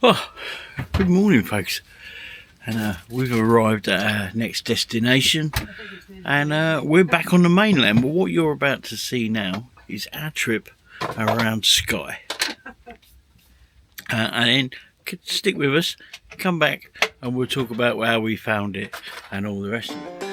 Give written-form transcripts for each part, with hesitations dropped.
Oh, good morning, folks. And we've arrived at our next destination, and we're back on the mainland. But what you're about to see now is our trip around Skye. And then stick with us, come back, and we'll talk about how we found it and all the rest of it.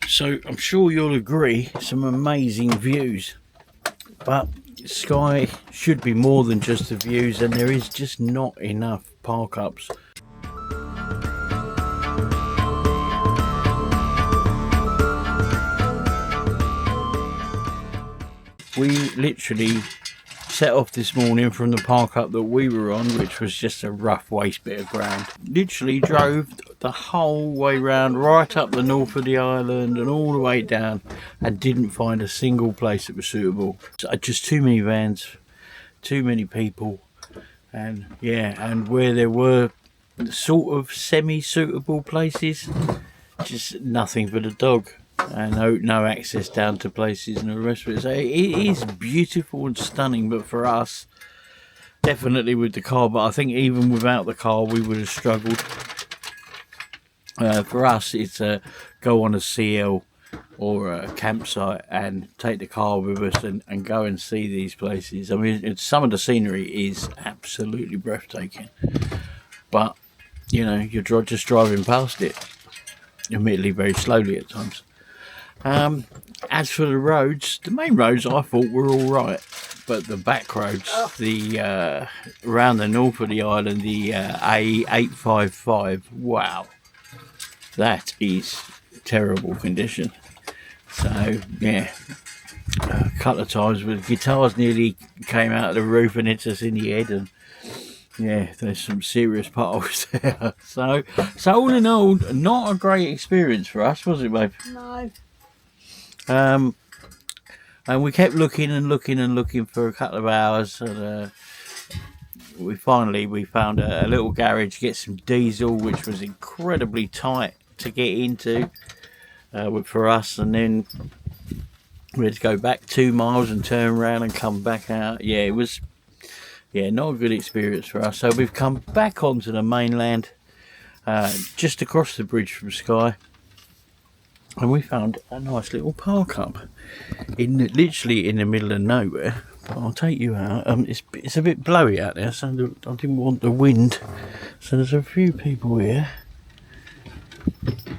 So I'm sure you'll agree, some amazing views, but Skye should be more than just the views, and there is just not enough park ups. We literally set off this morning from the park up that we were on, which was just a rough waste bit of ground. Literally drove the whole way round, right up the north of the island and all the way down, and didn't find a single place that was suitable. Just too many vans, too many people, and yeah, and where there were sort of semi-suitable places, just nothing for the dog. And no access down to places and the rest of it. So it is beautiful and stunning, but for us, definitely with the car, but I think even without the car we would have struggled. For us, it's go on a CL or a campsite and take the car with us and go and see these places. I mean, some of the scenery is absolutely breathtaking, but you know, you're just driving past it, admittedly very slowly at times. As for the roads, the main roads I thought were all right, but the back roads, the around the north of the island, the A855, wow, that is terrible condition. So yeah, a couple of times with guitars nearly came out of the roof and hit us in the head, and yeah, there's some serious potholes there. So all in all, not a great experience for us, was it, babe? No. And we kept looking for a couple of hours, and we found a little garage to get some diesel, which was incredibly tight to get into for us, and then we had to go back 2 miles and turn around and come back out. Yeah, it was yeah, not a good experience for us. So we've come back onto the mainland, just across the bridge from Skye, and we found a nice little park up literally in the middle of nowhere. But I'll take you out. It's a bit blowy out there, so I didn't want the wind. So there's a few people here.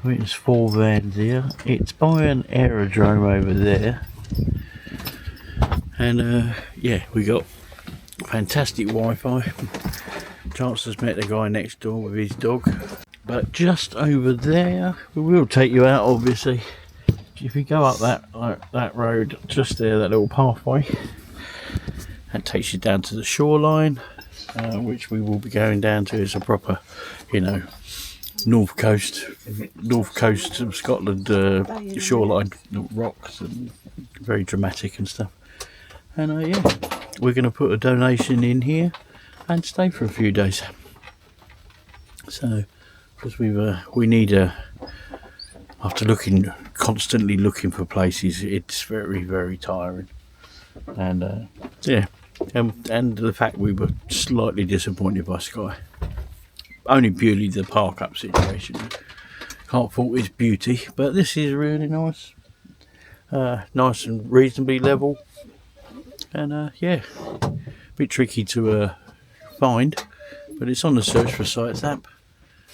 There's 4 vans here. It's by an aerodrome over there, and yeah, we got fantastic Wi-Fi. Chancellor's met the guy next door with his dog. But just over there, we will take you out, obviously. If you go up that road, just there, that little pathway, that takes you down to the shoreline, which we will be going down to. It's a proper, you know, north coast of Scotland shoreline, rocks and very dramatic and stuff. And yeah, we're going to put a donation in here and stay for a few days. So, because we need after constantly looking for places, it's very, very tiring. And yeah, and the fact we were slightly disappointed by Skye, only purely the park up situation. Can't fault its beauty, but this is really nice, nice and reasonably level. And yeah, a bit tricky to find, but it's on the Search for Sites app.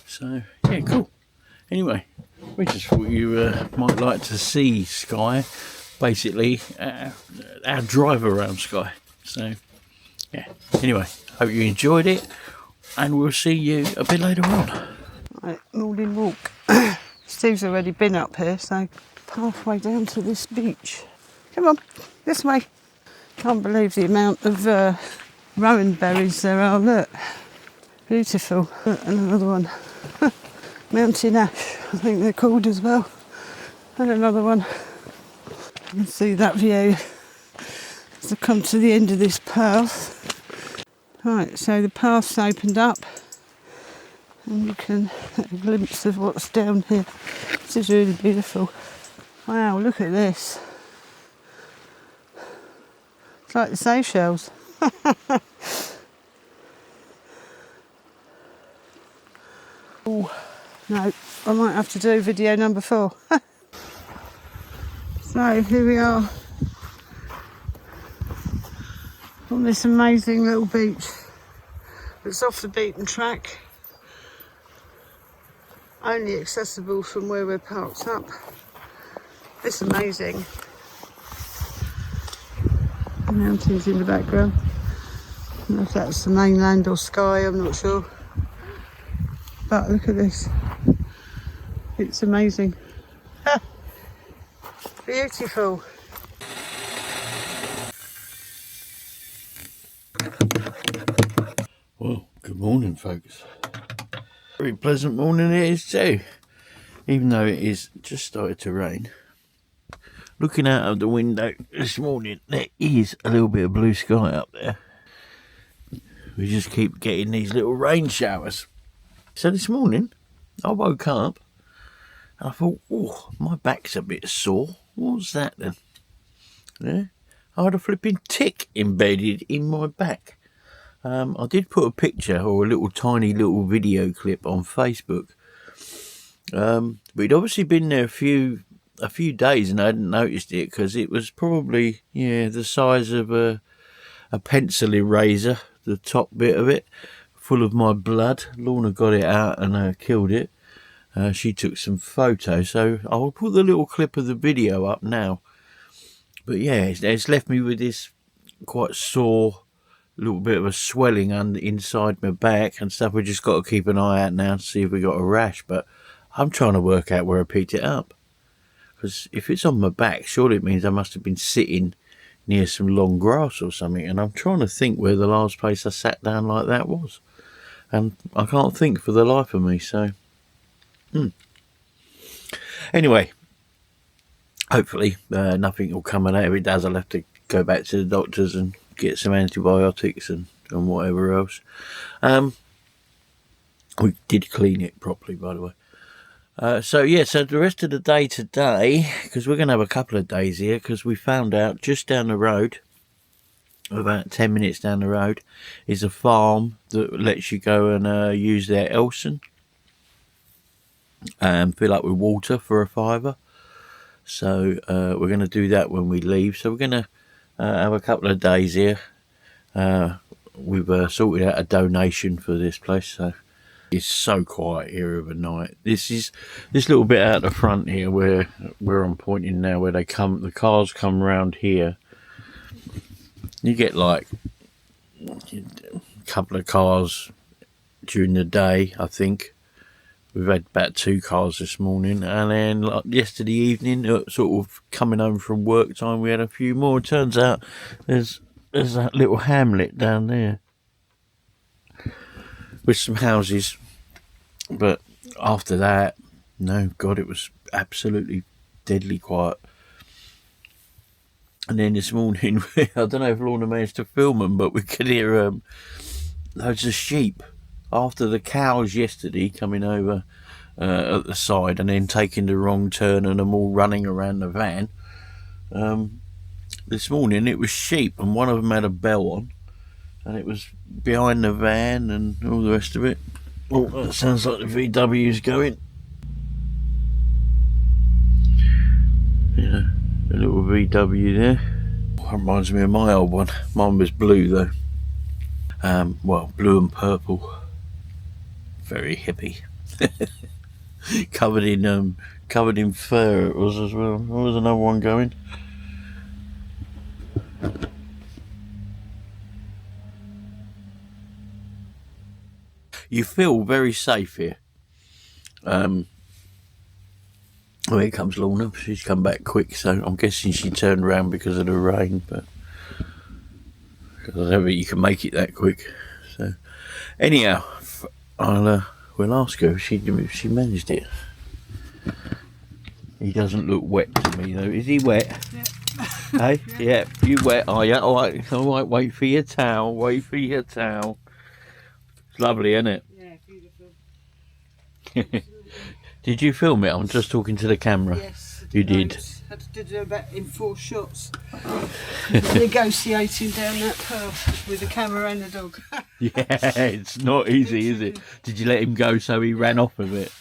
So yeah, cool. Anyway, we just thought you might like to see Skye, basically our drive around Skye. So yeah, anyway, hope you enjoyed it, and we'll see you a bit later on. Right, morning walk. Steve's already been up here, so halfway down to this beach. Come on, this way. Can't believe the amount of rowan berries there are. Look, beautiful. Look, and another one. Mountain ash, I think they're called as well. And another one. You can see that view as I come to the end of this path. Right, so the path's opened up, and you can get a glimpse of what's down here. This is really beautiful. Wow, look at this. It's like the Seychelles. Oh, no, I might have to do video number 4. So here we are on this amazing little beach. It's off the beaten track, only accessible from where we're parked up. It's amazing. Mountains in the background. I don't know if that's the mainland or Skye, I'm not sure. But look at this. It's amazing. Ah, beautiful. Well, good morning, folks. Very pleasant morning it is too, even though it is just started to rain. Looking out of the window this morning, there is a little bit of blue sky up there. We just keep getting these little rain showers. So this morning, I woke up and I thought, oh, my back's a bit sore. What was that then? Yeah, I had a flipping tick embedded in my back. I did put a picture or a little tiny little video clip on Facebook. But it'd obviously been there a few days and I hadn't noticed it because it was probably, yeah, the size of a pencil eraser, the top bit of it, full of my blood. Lorna got it out and killed it. She took some photos, so I'll put the little clip of the video up now. But yeah, it's left me with this quite sore, little bit of a swelling inside my back and stuff. We just got to keep an eye out now to see if we got a rash. But I'm trying to work out where I picked it up. Because if it's on my back, surely it means I must have been sitting near some long grass or something. And I'm trying to think where the last place I sat down like that was. And I can't think for the life of me, so... Anyway, hopefully nothing will come of that. If it does, I'll have to go back to the doctors and get some antibiotics and whatever else. We did clean it properly, by the way. So the rest of the day today, because we're going to have a couple of days here, because we found out just down the road, about 10 minutes down the road, is a farm that lets you go and use their Elson and fill up with water for a £5. So we're going to do that when we leave. So we're going to have a couple of days here. We've sorted out a donation for this place, so it's so quiet here overnight. This little bit out the front here where I'm pointing now, where the cars come round here. You get like a couple of cars during the day, I think. We've had about 2 cars this morning, and then like yesterday evening, sort of coming home from work time, we had a few more. It turns out there's that little hamlet down there with some houses, but after that, no, God, it was absolutely deadly quiet. And then this morning, I don't know if Lorna managed to film them, but we could hear loads of sheep after the cows yesterday coming over at the side and then taking the wrong turn and them all running around the van. This morning it was sheep, and one of them had a bell on, and it was behind the van and all the rest of it. Oh, that sounds like the VW's going. Yeah, a little VW there. That reminds me of my old one. Mine was blue though. Well, blue and purple. Very hippie. covered in fur it was as well. There was another one going. You feel very safe here. Oh, here comes Lorna. She's come back quick, so I'm guessing she turned around because of the rain, but I don't think you can make it that quick. So anyhow, we'll ask her if she managed it. He doesn't look wet to me though. Is he wet? Yeah. Hey, yeah, you wet? Are you? All right. Wait for your towel. Wait for your towel. It's lovely, isn't it? Yeah, beautiful. Did you film it? I'm just talking to the camera. Yes, you did. Had to do about in 4 shots. Negotiating down that path with the camera and the dog. Yeah, it's not easy, is it? Did you let him go so he ran off of it?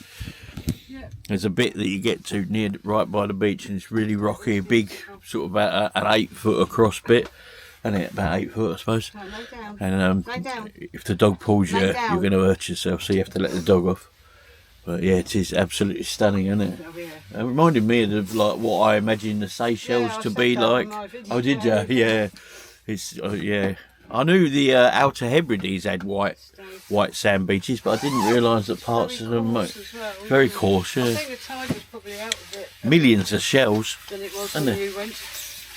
Yeah. There's a bit that you get to right by the beach, and it's really rocky, big, sort of about an 8 foot across bit. And it about 8 foot, I suppose. No, lay down. And lay down. if the dog pulls you, Lay down. you're going to hurt yourself, so you have to let the dog off. But yeah, it is absolutely stunning, isn't it? Oh, yeah. It reminded me of like what I imagine the Seychelles to be like. Oh, did you? Yeah. It's yeah. I knew the Outer Hebrides had white sand beaches, but I didn't realise that parts of them were very coarse. Yeah. I think the tide was probably out of it. Millions of shells. Than it was Isn't when it? you went.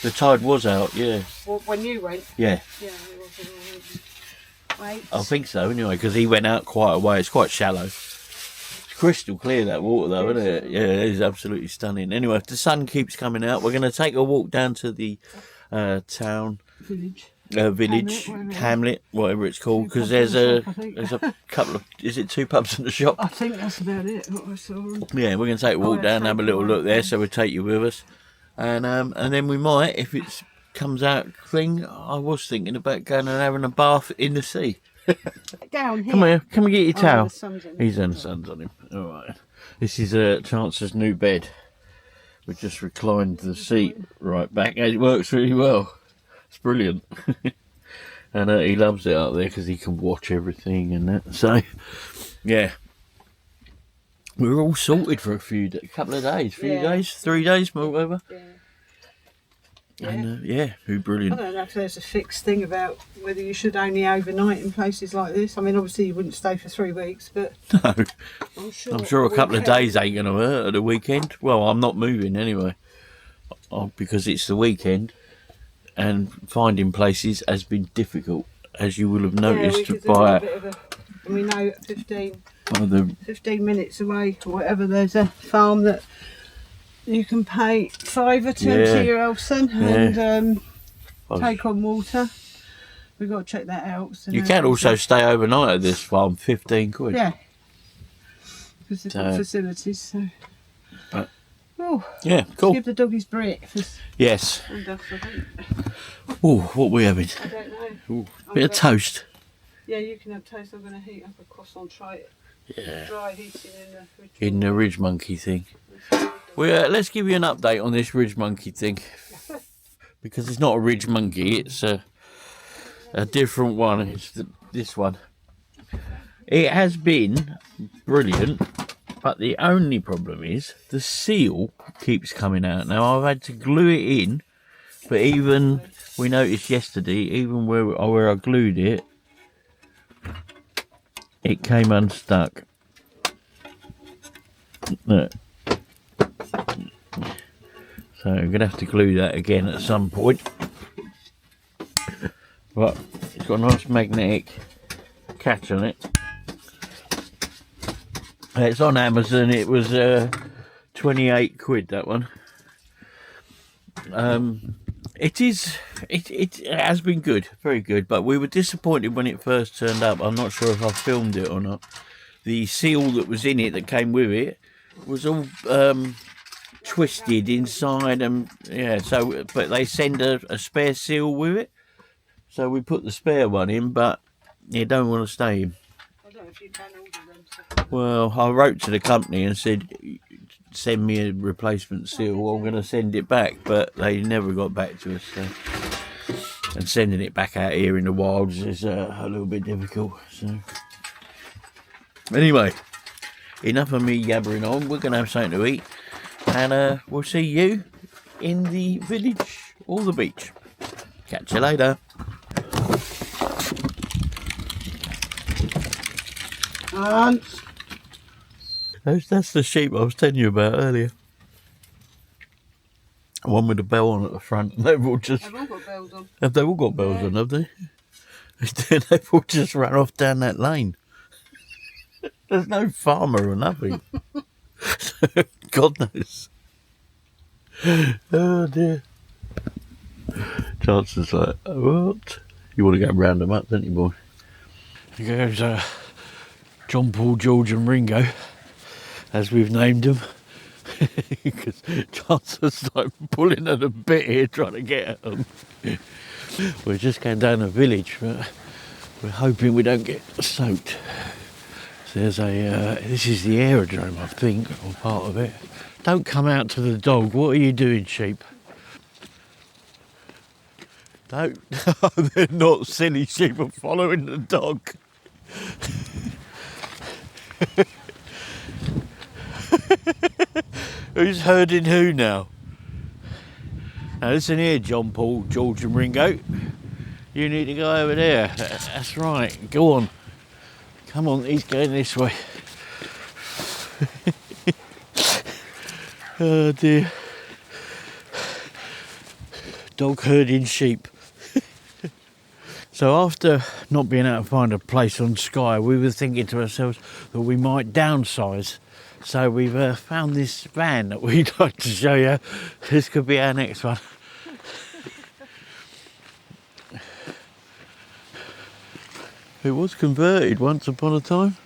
The tide was out, yeah. Well, when you went. Yeah. Yeah, it was when you went. Wait. I think so, anyway, because he went out quite a way. It's quite shallow. It's crystal clear, that water, though, isn't it? Yeah, it is absolutely stunning. Anyway, if the sun keeps coming out, we're going to take a walk down to the town village, hamlet, whatever it's called, because there's a couple of, is it 2 pubs and a shop? I think that's about it, what I saw. Yeah, we're going to take a walk down and have a little look there, so we'll take you with us. And then we might, if it comes out clean, I was thinking about going and having a bath in the sea. Down here. Come here, come and get your towel. The sun's on him. He's on the sun's on him. All right. This is Chance's new bed. We just reclined the seat right back, and it works really well. It's brilliant. And he loves it up there because he can watch everything and that. So, yeah. We were all sorted for a couple of days, 3 days, whatever. Yeah. And who I brilliant. don't know if there's a fixed thing about whether you should only overnight in places like this. I mean, obviously you wouldn't stay for 3 weeks, but No, I'm sure a couple of weekend- days ain't going to hurt at the weekend. Well, I'm not moving anyway, because it's the weekend, and finding places has been difficult, as you will have noticed. We know at 15 by the 15 minutes away or whatever, there's a farm that you can pay £5 to your Elson and take on water. We've got to check that out. So you can also stay overnight at this farm, 15 quid. Yeah, because they've got facilities. So. But, oh, yeah, cool. Give the doggies breakfast. Yes. And us, I think. Oh, what are we having? I don't know. Ooh, bit of toast. Yeah, you can have toast. I'm going to heat up a croissant tray. Yeah. Dry heating in the fridge. In the ridge monkey thing. Well, let's give you an update on this ridge monkey thing. Because it's not a ridge monkey, it's a different one. It's this one. It has been brilliant, but the only problem is the seal keeps coming out. Now, I've had to glue it in, but even, we noticed yesterday, even where I glued it, it came unstuck. Look. So I'm going to have to glue that again at some point. But it's got a nice magnetic catch on it. It's on Amazon. It was 28 quid, that one. It has been good, very good, but we were disappointed when it first turned up. I'm not sure if I filmed it or not. The seal that was in it, that came with it, was all twisted inside, and yeah, so, but they send a spare seal with it, so we put the spare one in, but you don't want to stay in. I don't know if you can order them. Well, I wrote to the company and said, send me a replacement seal, I'm going to send it back, but they never got back to us. So. And sending it back out here in the wilds is a little bit difficult. So, anyway, enough of me yabbering on. We're going to have something to eat, and we'll see you in the village or the beach. Catch you later. And That's the sheep I was telling you about earlier. One with a bell on at the front. They've all just. they've all got bells on. Have they all got bells on? Have they? They've all just run off down that lane. There's no farmer or nothing. God knows. Oh dear. Chances like, what? You want to go round them up, don't you, boy? Here goes John, Paul, George, and Ringo, as we've named them. Because Johnson's like pulling at a bit here trying to get at them. We're just going down a village, but we're hoping we don't get soaked. So there's this is the aerodrome, I think, or part of it. Don't come out to the dog. What are you doing, sheep? Don't. They're not silly. Sheep are following the dog. Who's herding who now? Now listen here, John, Paul, George and Ringo. You need to go over there. That's right. Go on. Come on, he's going this way. Oh dear. Dog herding sheep. So after not being able to find a place on Skye, we were thinking to ourselves that we might downsize. So we've found this van that we'd like to show you. This could be our next one. It was converted once upon a time.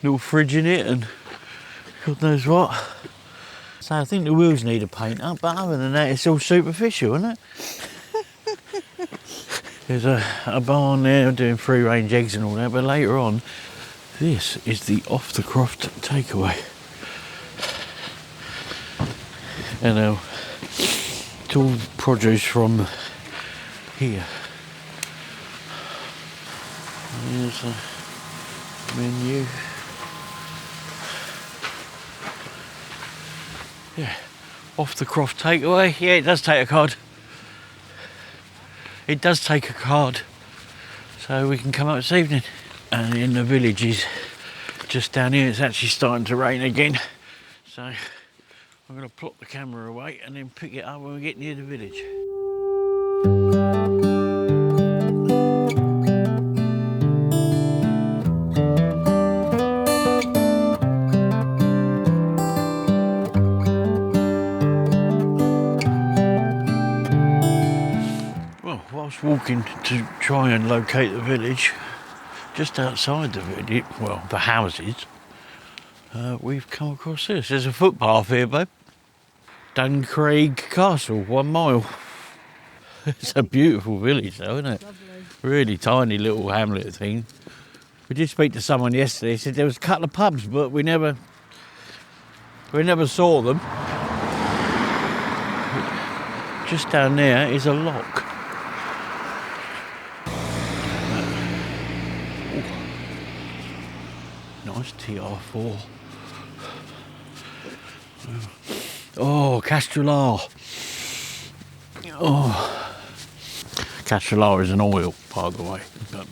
Little fridge in it and God knows what. So I think the wheels need a paint up, but other than that it's all superficial, isn't it? There's a barn there doing free range eggs and all that, but later on, this is the off the croft takeaway. And it's all produce from here. There's a menu. Yeah, off the croft takeaway. Yeah, it does take a card. It does take a card, so we can come up this evening. And in the villages just down here, it's actually starting to rain again. So I'm going to plop the camera away and then pick it up when we get near the village. Whilst walking to try and locate the village, just outside the village, well, the houses, we've come across this. There's a footpath here, babe. Duncraig Castle, 1 mile. It's a beautiful village though, isn't it? Lovely. Really tiny little hamlet thing. We did speak to someone yesterday. He said there was a couple of pubs, but we never saw them. Just down there is a lock. Ooh. Nice TR4. Oh, Castellar. Oh, Castellar is an oil, by the way. But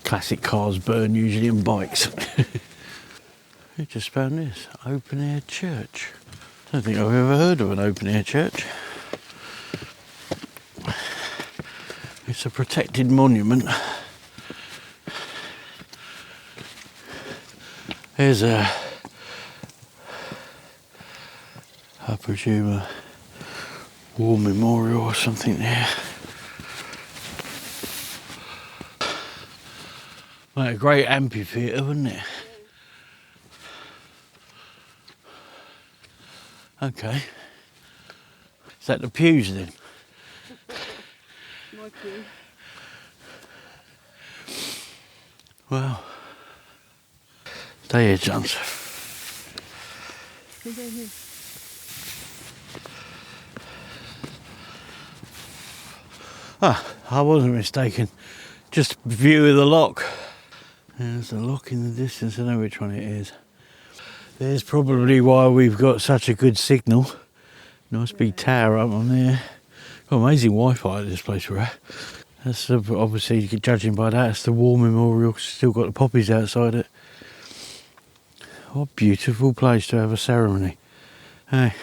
classic cars burn usually in bikes. I just found this open air church. I don't think I've ever heard of an open air church. It's a protected monument. There's I presume, a war memorial or something there. Like a great amphitheatre, wouldn't it? Okay. Is that the pews then? My pew. Well, stay here, Johns. Come down here. Ah, I wasn't mistaken. Just view of the lock. There's a lock in the distance. I know which one it is. There's probably why we've got such a good signal. Nice big tower up on there. Got amazing Wi-Fi at this place we're at. That's obviously, judging by that, it's the war memorial. Still got the poppies outside it. What a beautiful place to have a ceremony. Hey,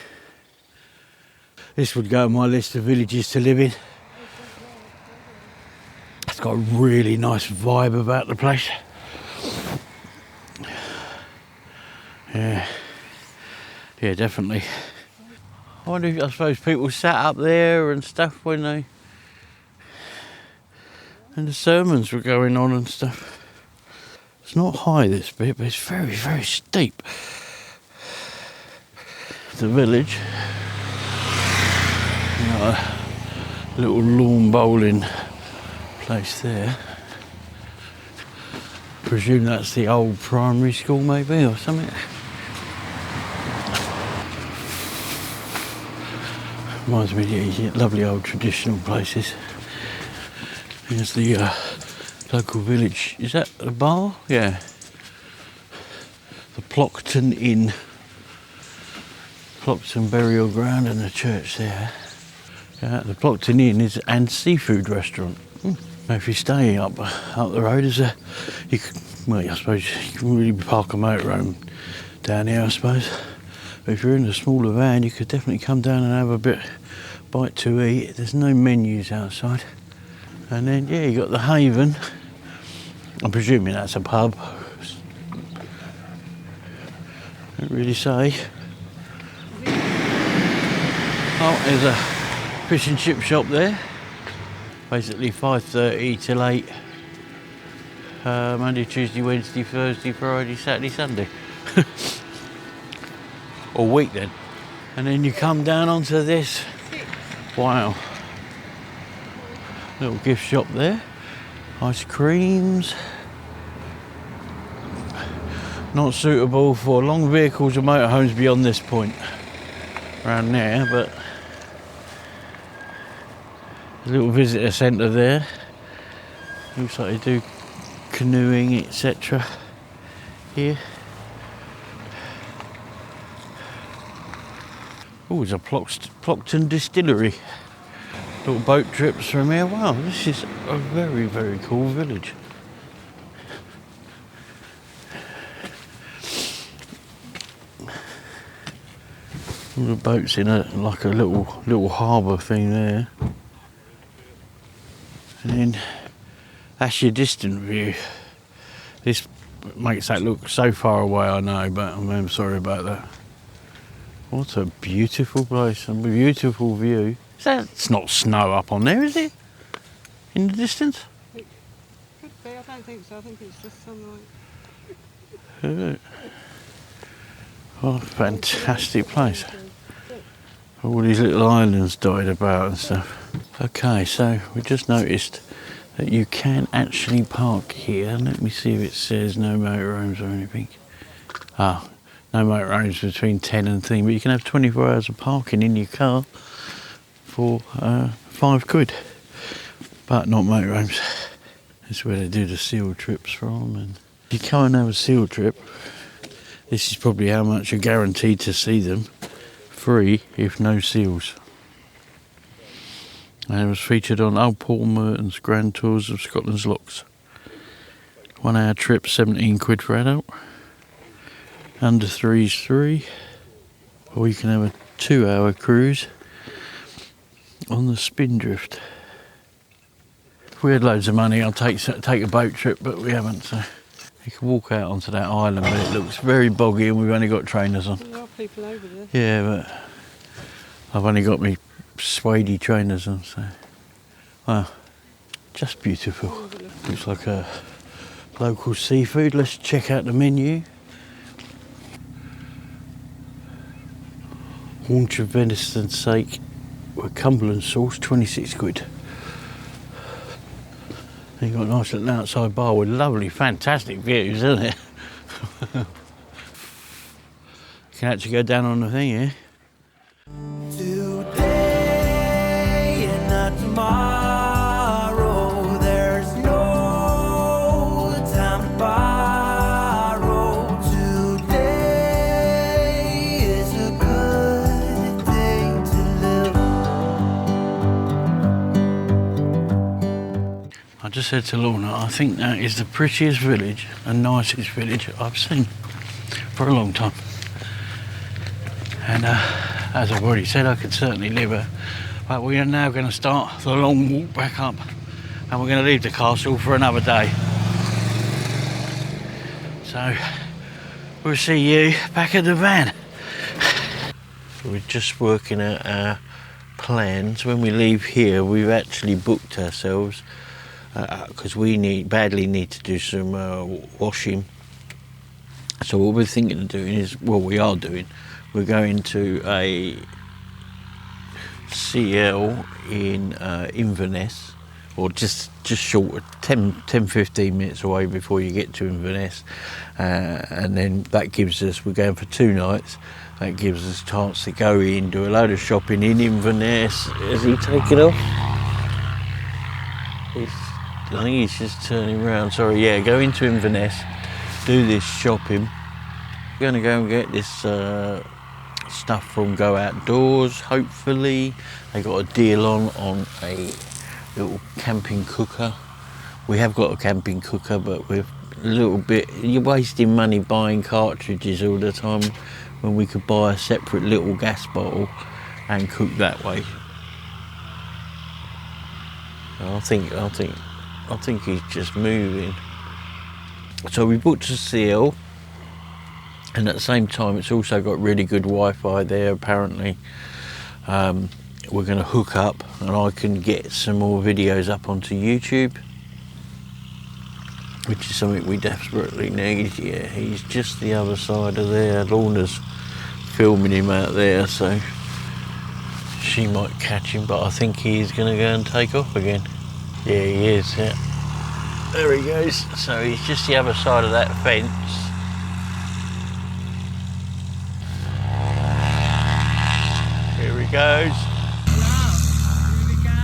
this would go on my list of villages to live in. It's got a really nice vibe about the place. Yeah, definitely. I wonder if, I suppose people sat up there and stuff when the sermons were going on and stuff. It's not high, this bit, but it's very, very steep. The village. A little lawn bowling place there. Presume that's the old primary school maybe or something. Reminds me of these lovely old traditional places. Here's the local village. Is that a bar? Yeah. The Plockton Inn. Plockton Burial Ground and the church there. The Plockton Inn is and seafood restaurant. If you stay up the road, I suppose you can really park a motorhome down here, I suppose. But if you're in a smaller van, you could definitely come down and have a bite to eat. There's no menus outside. And then, yeah, you got the Haven. I'm presuming that's a pub. Don't really say. Oh, there's a fish and chip shop there. Basically 5:30 till 8. Monday, Tuesday, Wednesday, Thursday, Friday, Saturday, Sunday. Or week then. And then you come down onto this. Wow. Little gift shop there. Ice creams. Not suitable for long vehicles or motorhomes beyond this point. Around there, but a little visitor centre there. Looks like they do canoeing, etc. here. Oh, there's a Plockton distillery. Little boat trips from here. Wow, this is a very, very cool village. All the boats in like a little harbour thing there. And then that's your distant view. This makes that look so far away, I know, but I'm sorry about that. What a beautiful place, a beautiful view. It's not snow up on there, is it? In the distance? It could be, I don't think so. I think it's just sunlight. What a fantastic place. All these little islands dotted about and stuff. Okay, so we just noticed that you can actually park here. Let me see if it says no motorhomes or anything. Ah, no motorhomes between 10 and 3, but you can have 24 hours of parking in your car for £5, but not motorhomes. That's where they do the seal trips from. And if you can't have a seal trip, this is probably how much you're guaranteed to see them. Free if no seals. And it was featured on old Paul Merton's Grand Tours of Scotland's Lochs. 1 hour trip, £17 for adult. Under 3's free. Or you can have a 2 hour cruise on the Spindrift. If we had loads of money, I'd take a boat trip, but we haven't. So you can walk out onto that island, but it looks very boggy and we've only got trainers on. There are people over there. Yeah, but I've only got me suede trainers on, so wow, just beautiful. Looks like a local seafood. Let's check out the menu. Haunch of venison steak with Cumberland sauce, £26. And you've got a nice little outside bar with lovely, fantastic views, isn't it? You can actually go down on the thing here. Today and not tomorrow, there's no time to borrow. Today is a good day to live. I just said to Lorna, I think that is the prettiest village and nicest village I've seen for a long time. And as I've already said, I could certainly live there. But we are now going to start the long walk back up, and we're going to leave the castle for another day. So we'll see you back at the van. We're just working out our plans. When we leave here, we've actually booked ourselves because we badly need to do some washing. So what we're thinking of doing is, well, we are doing. We're going to a CL in Inverness, or just short of 10-15 minutes away before you get to Inverness, and then that gives us, we're going for 2 nights, that gives us a chance to go in, do a load of shopping in Inverness. Is he taking off? I think he's just turning around, sorry, yeah, go into Inverness, do this shopping. We're going to go and get this stuff from Go Outdoors, hopefully. They got a deal on a little camping cooker. We have got a camping cooker, but we're a little bit, you're wasting money buying cartridges all the time when we could buy a separate little gas bottle and cook that way. I think he's just moving. So we booked a CL. And at the same time, it's also got really good Wi-Fi there, apparently. We're going to hook up and I can get some more videos up onto YouTube, which is something we desperately need. Yeah, he's just the other side of there. Lorna's filming him out there, so she might catch him, but I think he's going to go and take off again. Yeah, he is, yeah. There he goes. So he's just the other side of that fence. Here he goes. Wow, here we go.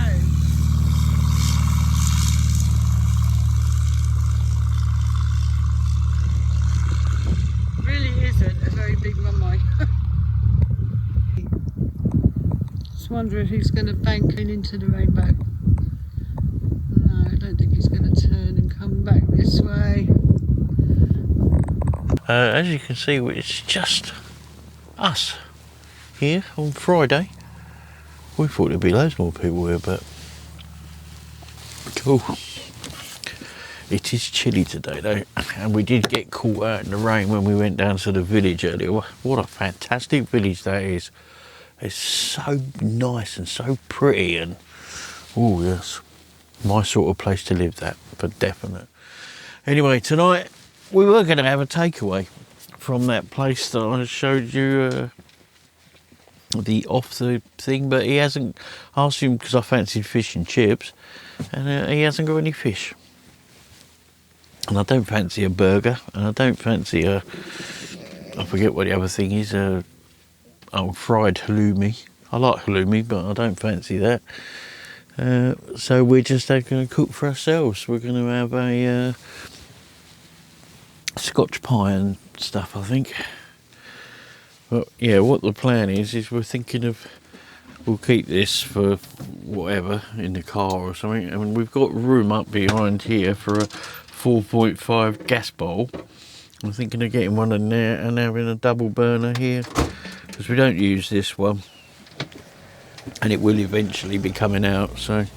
Really isn't a very big runway. Just wonder if he's going to bank in into the rainbow. No, I don't think he's going to turn and come back this way. As you can see, it's just us here on Friday. We thought there'd be loads more people here, but cool. It is chilly today though, and we did get caught out in the rain when we went down to the village earlier. What a fantastic village that is. It's so nice and so pretty, and oh yes, my sort of place to live, that for definite. Anyway, tonight we were going to have a takeaway from that place that I showed you off the thing, but he hasn't. I asked him because I fancied fish and chips, and he hasn't got any fish. And I don't fancy a burger, and I don't fancy I forget what the other thing is. Fried halloumi. I like halloumi, but I don't fancy that. So we're just going to cook for ourselves. We're going to have a Scotch pie and stuff, I think. But yeah, what the plan is we're thinking of, we'll keep this for whatever in the car or something. And we've got room up behind here for a 4.5 gas bowl. I'm thinking of getting one in there and having a double burner here, because we don't use this one. And it will eventually be coming out, so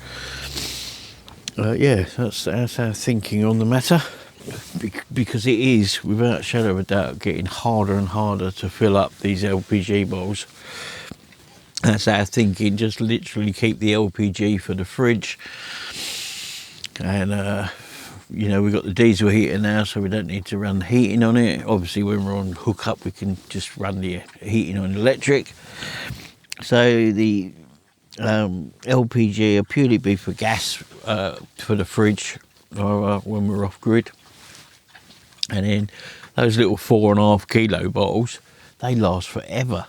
yeah, that's our thinking on the matter. Because it is, without a shadow of a doubt, getting harder and harder to fill up these LPG bowls. That's our thinking, just literally keep the LPG for the fridge. And you know, we've got the diesel heater now, so we don't need to run the heating on it. Obviously when we're on hookup we can just run the heating on electric. So the LPG will purely be for gas for the fridge or when we're off grid. And then those little 4.5 kilo bottles, they last forever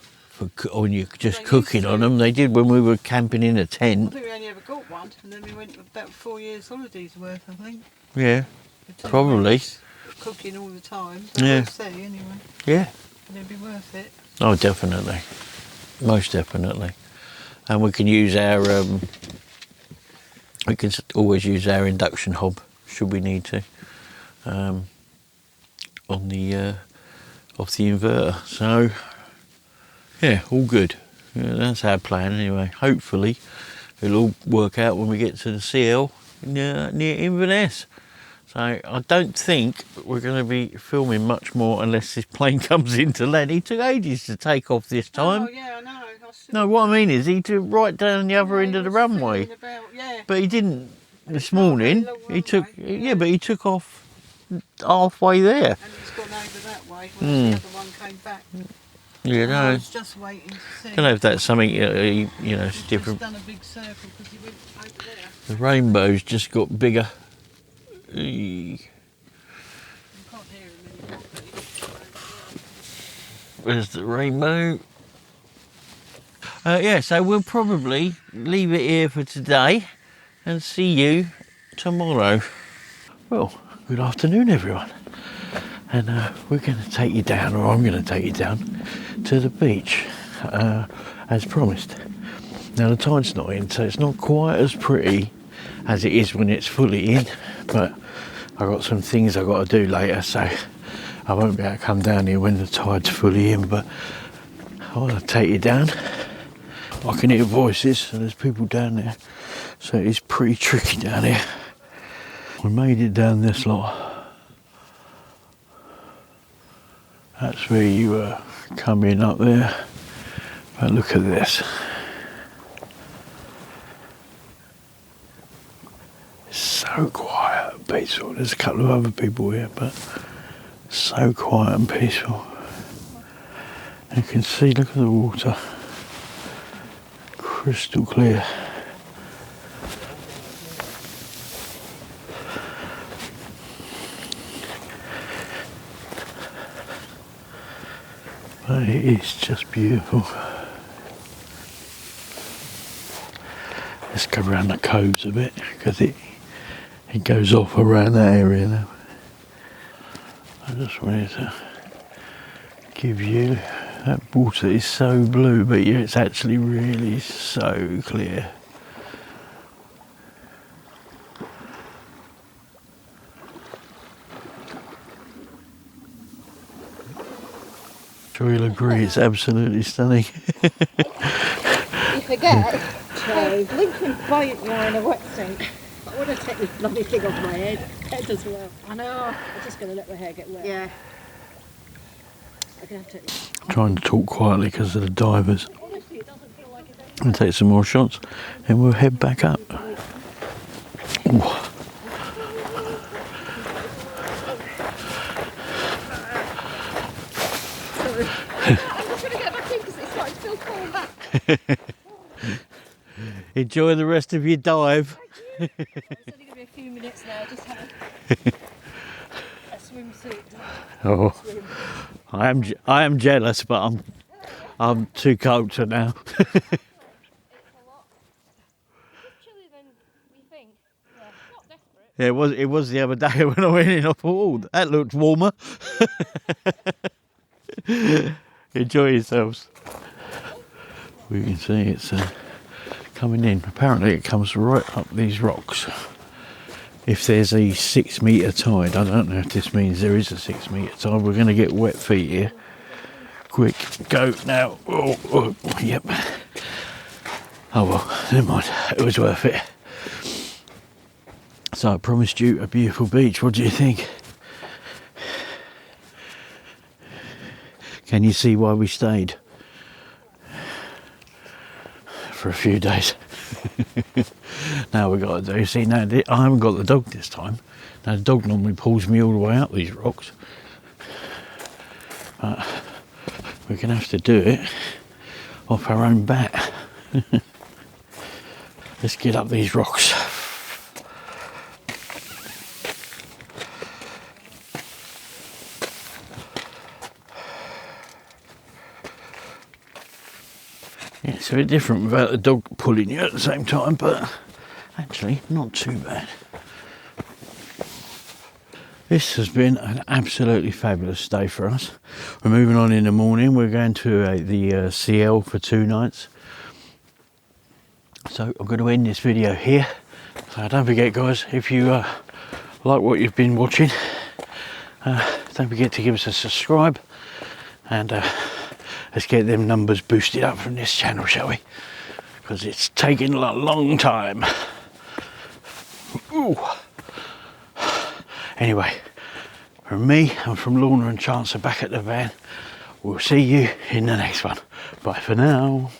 when you're just cooking on them. They did when we were camping in a I tent. think we only ever got one, and then we went about 4 years holidays worth, I think. Yeah, For 2 probably. weeks, cooking all the time. So Yeah. we'll see anyway. Yeah. And it'll be worth it. Oh, definitely. Most definitely. And we can use our, we can always use our induction hob, should we need to, on the, off the inverter. So, yeah, all good. Yeah, that's our plan anyway. Hopefully, it'll all work out when we get to the CL near Inverness. So I don't think we're going to be filming much more unless this plane comes into land. He took ages to take off this time. Oh, yeah, I know. No, what I mean is he took right down the other end of the runway. Yeah. But he didn't this not a morning. long He took, runway, yeah, but he took off halfway there. And it's gone over that way when the other one came back. You I know, was just waiting to see. I don't know if that's something, you know, it's He's different. just done a big circle because he went over there. The rainbow's just got bigger. You can't hear him anymore, but he's over there. Where's the rainbow? Yeah, so we'll probably leave it here for today and see you tomorrow. Well, good afternoon, everyone. And we're going to take you down, or I'm going to take you down to the beach, as promised. Now, the tide's not in, so it's not quite as pretty as it is when it's fully in, but I've got some things I've got to do later, so I won't be able to come down here when the tide's fully in, but I want to take you down. I can hear voices, so there's people down there, so it's pretty tricky down here. We made it down this lot. That's where you come in up there. But look at this. It's so quiet and peaceful. There's a couple of other people here, but so quiet and peaceful. You can see, look at the water. Crystal clear. But it is just beautiful. Let's go around the coves a bit, because it goes off around that area now. I just wanted to give you, that water is so blue, but yeah, it's actually really so clear. Sure you'll agree, it's absolutely stunning. You forget, Lincoln quiet you are in a wet sink. I want to take this bloody thing off my head as well. I know, I'm just going to let my hair get wet. Yeah. I'm going to have to... Trying to talk quietly because of the divers. Honestly, it doesn't feel like it's... And take some more shots and we'll head back up. Ooh. I'm just going to get back in because it's starting to feel cold back. Enjoy the rest of your dive. It's only going to be a few minutes now, just have a swimsuit. Oh, Swim. I am jealous, but I'm too cold to now. It's a lot. It's chillier than we think. Yeah, not desperate. Yeah, it was the other day when I went in. I thought, oh, that looked warmer. Enjoy yourselves. We can see it's coming in. Apparently, it comes right up these rocks. If there's a 6 metre tide, I don't know if this means there is a 6 metre tide. We're going to get wet feet here. Quick, go now. Oh, yep. Oh well, never mind. It was worth it. So I promised you a beautiful beach. What do you think? Can you see why we stayed for a few days? Now we've got to do. See, now I haven't got the dog this time. Now the dog normally pulls me all the way up these rocks, but we're going to have to do it off our own bat. Let's get up these rocks. Yeah, it's a bit different without the dog pulling you at the same time, but actually not too bad. This has been an absolutely fabulous stay for us. We're moving on in the morning. We're going to the CL for 2 nights. So I'm going to end this video here. So don't forget, guys, if you like what you've been watching, don't forget to give us a subscribe, and let's get them numbers boosted up from this channel, shall we? Because it's taking a long time. Ooh. Anyway, from me and from Lorna and Chancellor back at the van, we'll see you in the next one. Bye for now.